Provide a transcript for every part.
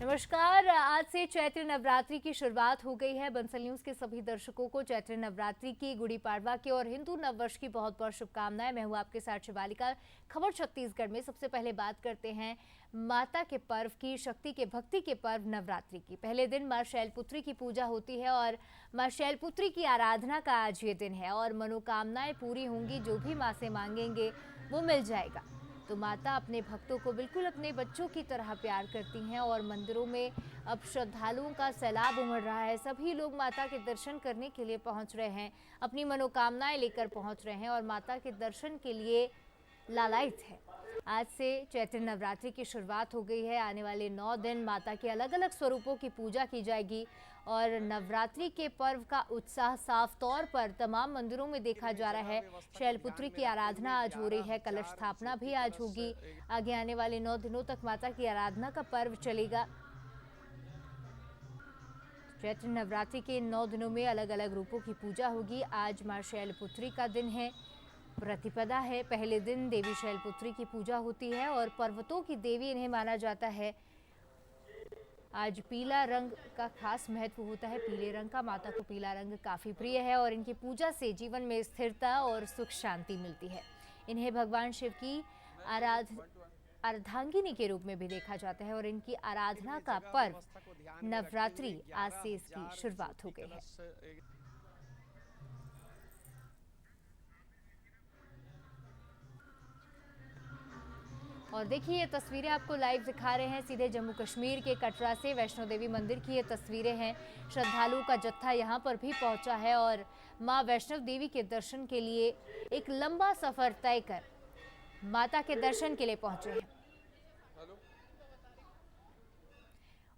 नमस्कार। आज से चैत्र नवरात्रि की शुरुआत हो गई है। बंसल न्यूज के सभी दर्शकों को चैत्र नवरात्रि की, गुड़ी पाड़वा की और हिंदू नववर्ष की बहुत बहुत शुभकामनाएं। मैं हूं आपके साथ शिवालिका। खबर छत्तीसगढ़ में सबसे पहले बात करते हैं माता के पर्व की, शक्ति के, भक्ति के पर्व नवरात्रि की। पहले दिन मां शैलपुत्री की पूजा होती है और मां शैलपुत्री की आराधना का आज ये दिन है और मनोकामनाएं पूरी होंगी। जो भी मां से मांगेंगे वो मिल जाएगा। तो माता अपने भक्तों को बिल्कुल अपने बच्चों की तरह प्यार करती हैं और मंदिरों में अब श्रद्धालुओं का सैलाब उमड़ रहा है। सभी लोग माता के दर्शन करने के लिए पहुंच रहे हैं, अपनी मनोकामनाएं लेकर पहुंच रहे हैं और माता के दर्शन के लिए लालायित है। आज से चैत्र नवरात्रि की शुरुआत हो गई है। आने वाले 9 दिन माता के अलग अलग स्वरूपों की पूजा की जाएगी और नवरात्रि के पर्व का उत्साह साफ तौर पर तमाम मंदिरों में देखा जा रहा है। शैलपुत्री की आराधना आज हो रही है, कलश स्थापना भी आज होगी। आगे आने वाले 9 दिनों तक माता की आराधना का पर्व चलेगा। चैत्र नवरात्रि के 9 दिनों में अलग अलग रूपों की पूजा होगी। आज मां शैलपुत्री का दिन है, प्रतिपदा है। पहले दिन देवी शैलपुत्री की पूजा होती है और पर्वतों की देवी इन्हें माना जाता है। आज पीला रंग का खास महत्व होता है। पीले रंग का, माता को पीला रंग काफी प्रिय है और इनकी पूजा से जीवन में स्थिरता और सुख शांति मिलती है। इन्हें भगवान शिव की अर्धांगिनी के रूप में भी देखा जाता है और इनकी आराधना का पर्व नवरात्रि आज से इसकी शुरुआत हो गई है। और देखिए, ये तस्वीरें आपको लाइव दिखा रहे हैं सीधे जम्मू कश्मीर के कटरा से। वैष्णो देवी मंदिर की ये तस्वीरें हैं। श्रद्धालुओं का जत्था यहाँ पर भी पहुंचा है और मां वैष्णो देवी के दर्शन के लिए एक लंबा सफर तय कर माता के दर्शन के लिए पहुंचे हैं।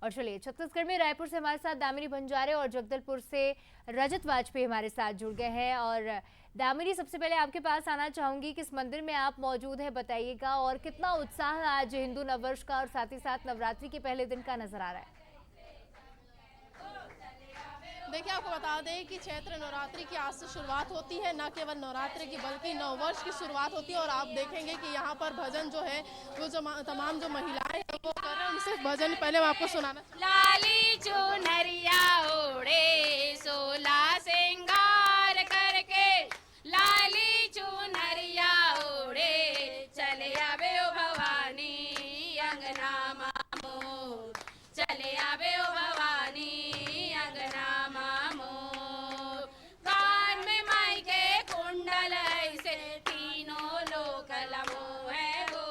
और चलिए, छत्तीसगढ़ में रायपुर से हमारे साथ दामिनी बंजारे और जगदलपुर से रजत वाजपेयी हमारे साथ जुड़ गए हैं। और दामिनी, सबसे पहले आपके पास आना चाहूंगी, किस मंदिर में आप मौजूद हैं बताइएगा और कितना उत्साह आज हिंदू नववर्ष का और साथ ही साथ नवरात्रि के पहले दिन का नजर आ रहा है। देखिए, आपको बता दें कि चैत्र नवरात्रि की आज से शुरुआत होती है। न केवल नवरात्रि की बल्कि नववर्ष की शुरुआत होती है और आप देखेंगे कि यहाँ पर भजन जो है वो तमाम जो महिलाएं हैं वो कर रहे हैं। उनसे भजन पहले मैं आपको सुनाना। लाली चुनरिया ओढ़े सोला सिंगार करके, लाली चुनरिया ओढ़े चले आवे ओ भवानी अंगना मामो, चले आवे ओ भवानी अंगना मामो। कान में माई के कुंडल ऐसे तीनों लोक लमो है वो।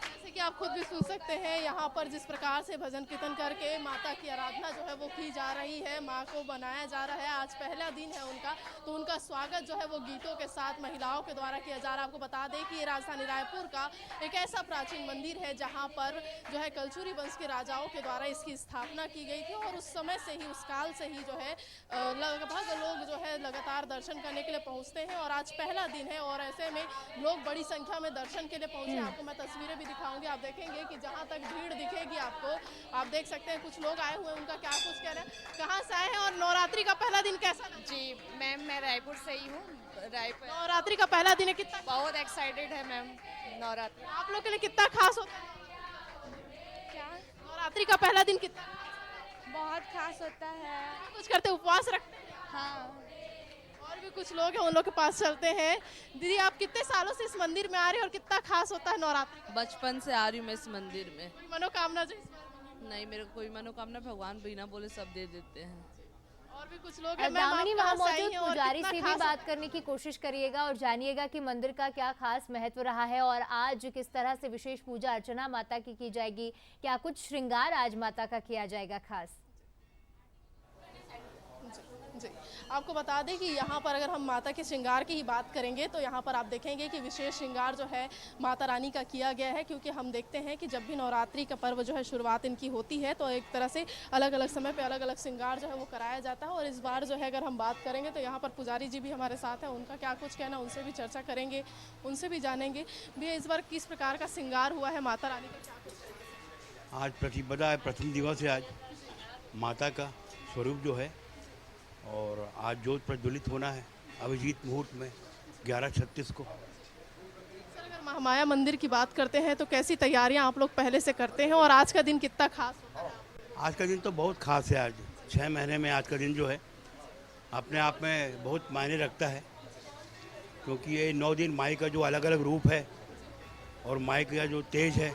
जैसे कि आप खुद भी सुन सकते हैं, यहाँ पर जिस प्रकार से भजन कीर्तन करके माता की आराधना जो है वो की जा रही है, माँ को बनाया जा रहा है। आज पहला दिन है उनका, तो उनका स्वागत जो है वो गीतों के साथ महिलाओं के द्वारा किया जा रहा है। आपको बता दें कि ये राजधानी रायपुर का एक ऐसा प्राचीन मंदिर है जहाँ पर जो है कलचुरी वंश के राजाओं के द्वारा इसकी स्थापना की गई थी और उस समय से ही, उस काल से ही जो है लगभग लोग जो है लगातार दर्शन करने के लिए पहुँचते हैं और आज पहला दिन है और ऐसे में लोग बड़ी संख्या में दर्शन के लिए पहुँचे। आपको मैं तस्वीरें भी दिखाऊंगी, आप देखेंगे कि जहाँ तक भीड़ दिखेगी आपको, आप देख सकते हैं कुछ लोग आए हुए हैं, उनका क्या कुछ कहना है। कहाँ से आए हैं और नवरात्रि का पहला दिन कैसा लगा? जी मैम, मैं रायपुर से ही हूँ। रायपुर नवरात्रि का पहला दिन है, कितना बहुत एक्साइटेड है मैम। नवरात्रि आप लोग के लिए कितना खास होता है? क्या नवरात्रि का पहला दिन कितना बहुत खास होता है। कुछ करते, उपवास रखते हैं? हाँ, और भी कुछ लोग हैं, उन लोग के पास चलते हैं। दीदी, आप कितने सालों से इस मंदिर में आ रहे हैं और कितना खास होता है नवरात्रि? बचपन से आ रही हूँ मैं इस मंदिर में। कोई मनोकामना जो नहीं, मेरे को कोई मनोकामना भगवान बिना बोले सब दे देते हैं। और भी कुछ लोग हैं। दामिनी, वहाँ मौजूद पुजारी से भी बात करने की कोशिश करिएगा और जानिएगा कि मंदिर का क्या खास महत्व रहा है और आज किस तरह से विशेष पूजा अर्चना माता की जाएगी। क्या कुछ श्रृंगार आज माता का किया जाएगा खास? जी, आपको बता दें कि यहाँ पर अगर हम माता के श्रृंगार की ही बात करेंगे तो यहाँ पर आप देखेंगे कि विशेष श्रृंगार जो है माता रानी का किया गया है, क्योंकि हम देखते हैं कि जब भी नवरात्रि का पर्व जो है शुरुआत इनकी होती है तो एक तरह से अलग अलग समय पे अलग अलग श्रृंगार जो है वो कराया जाता है। और इस बार जो है अगर हम बात करेंगे तो यहाँ पर पुजारी जी भी हमारे साथ हैं, उनका क्या कुछ कहना, उनसे भी चर्चा करेंगे, उनसे भी जानेंगे भैया इस बार किस प्रकार का श्रृंगार हुआ है माता रानी का, क्या कुछ? आज प्रतिपदा है, प्रथम दिवस है आज माता का स्वरूप जो है और आज जोत प्रज्वलित होना है अभिजीत मुहूर्त में 11:36 को। सर, अगर महामाया मंदिर की बात करते हैं तो कैसी तैयारियां आप लोग पहले से करते हैं और आज का दिन कितना खास होता है? आज का दिन तो बहुत खास है। आज 6 महीने में आज का दिन जो है अपने आप में बहुत मायने रखता है, क्योंकि ये 9 दिन माई का जो अलग अलग रूप है और माई का जो तेज है,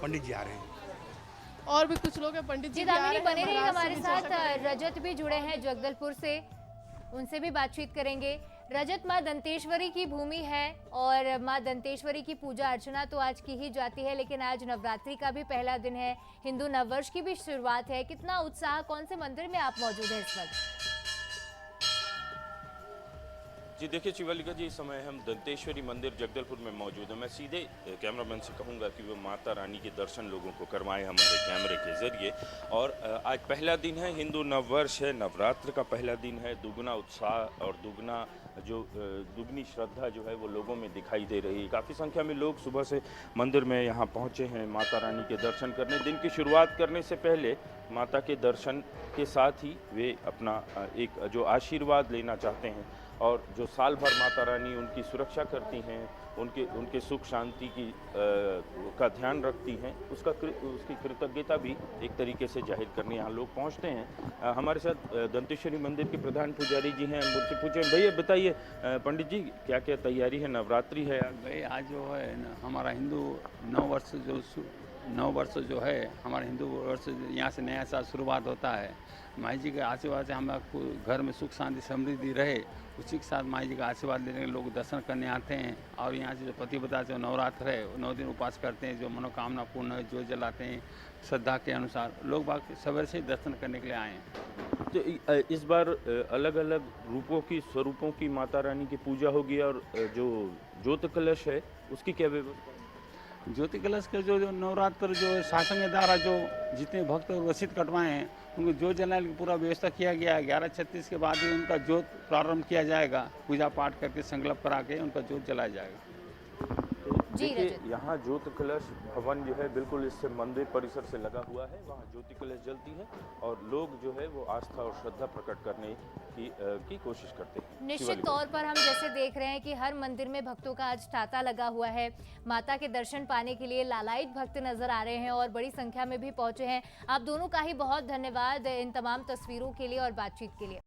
पंडित जी आ रहे हैं। और भी कुछ लोग हैं, पंडित जी जी भी आ दामिनी रहे हैं, बने रहिए महाराज से हमारे भी साथ। चर्चा करेंगे। रजत भी जुड़े हैं जगदलपुर से, उनसे भी बातचीत करेंगे। रजत, माँ दंतेश्वरी की भूमि है और माँ दंतेश्वरी की पूजा अर्चना तो आज की ही जाती है, लेकिन आज नवरात्रि का भी पहला दिन है, हिंदू नववर्ष की भी शुरुआत है। कितना उत्साह, कौन से मंदिर में आप मौजूद हैं इस वक्त? जी देखिए शिवालिका जी, इस समय हम दंतेश्वरी मंदिर जगदलपुर में मौजूद हैं। मैं सीधे कैमरामैन से कहूंगा कि वो माता रानी के दर्शन लोगों को करवाएं हमारे कैमरे के ज़रिए। और आज पहला दिन है, हिंदू नववर्ष है, नवरात्र का पहला दिन है। दुगना उत्साह और दुगनी श्रद्धा जो है वो लोगों में दिखाई दे रही है। काफ़ी संख्या में लोग सुबह से मंदिर में यहाँ पहुँचे हैं माता रानी के दर्शन करने। दिन की शुरुआत करने से पहले माता के दर्शन के साथ ही वे अपना एक जो आशीर्वाद लेना चाहते हैं और जो साल भर माता रानी उनकी सुरक्षा करती हैं, उनके सुख शांति का ध्यान रखती हैं, उसकी कृतज्ञता भी एक तरीके से जाहिर करने यहाँ लोग पहुँचते हैं। हमारे साथ दंतेश्वरी मंदिर के प्रधान पुजारी जी हैं, उनसे पूछे भैया बताइए पंडित जी क्या क्या तैयारी है, नवरात्रि है भाई आज जो है हमारा हिंदू नव वर्ष जो है हमारा हिंदू वर्ष, यहाँ से नया साल शुरुआत होता है। माई जी के आशीर्वाद से हम घर में सुख शांति समृद्धि रहे, उसी के साथ माई जी का आशीर्वाद लेने के लोग दर्शन करने आते हैं। और यहाँ से जो प्रतिपदा जो नवरात्र है 9 दिन उपवास करते हैं, जो मनोकामना पूर्ण है जो जलाते हैं श्रद्धा के अनुसार। लोग बाकी सवेरे से ही दर्शन करने के लिए आए हैं। तो इस बार अलग अलग स्वरूपों की माता रानी की पूजा होगी और जो ज्योत कलश है उसकी क्या व्यवस्था? ज्योति कलश के जो नवरात्र जो शासन के द्वारा जो जितने भक्त रसीद कटवाए हैं उनको ज्योत जलाने की पूरा व्यवस्था किया गया है। 11:36 के बाद ही उनका ज्योत प्रारंभ किया जाएगा, पूजा पाठ करके संकल्प करा के उनका ज्योत जलाया जाएगा। देखिए यहाँ ज्योत कलश भवन जो है बिल्कुल इससे मंदिर परिसर से लगा हुआ है, वहाँ ज्योति कलश जलती है और लोग जो है वो आस्था और श्रद्धा प्रकट करने की कोशिश करते हैं। निश्चित तौर पर हम जैसे देख रहे हैं कि हर मंदिर में भक्तों का आज तांता लगा हुआ है। माता के दर्शन पाने के लिए लालायित भक्त नजर आ रहे हैं और बड़ी संख्या में भी पहुंचे हैं। आप दोनों का ही बहुत धन्यवाद इन तमाम तस्वीरों के लिए और बातचीत के लिए।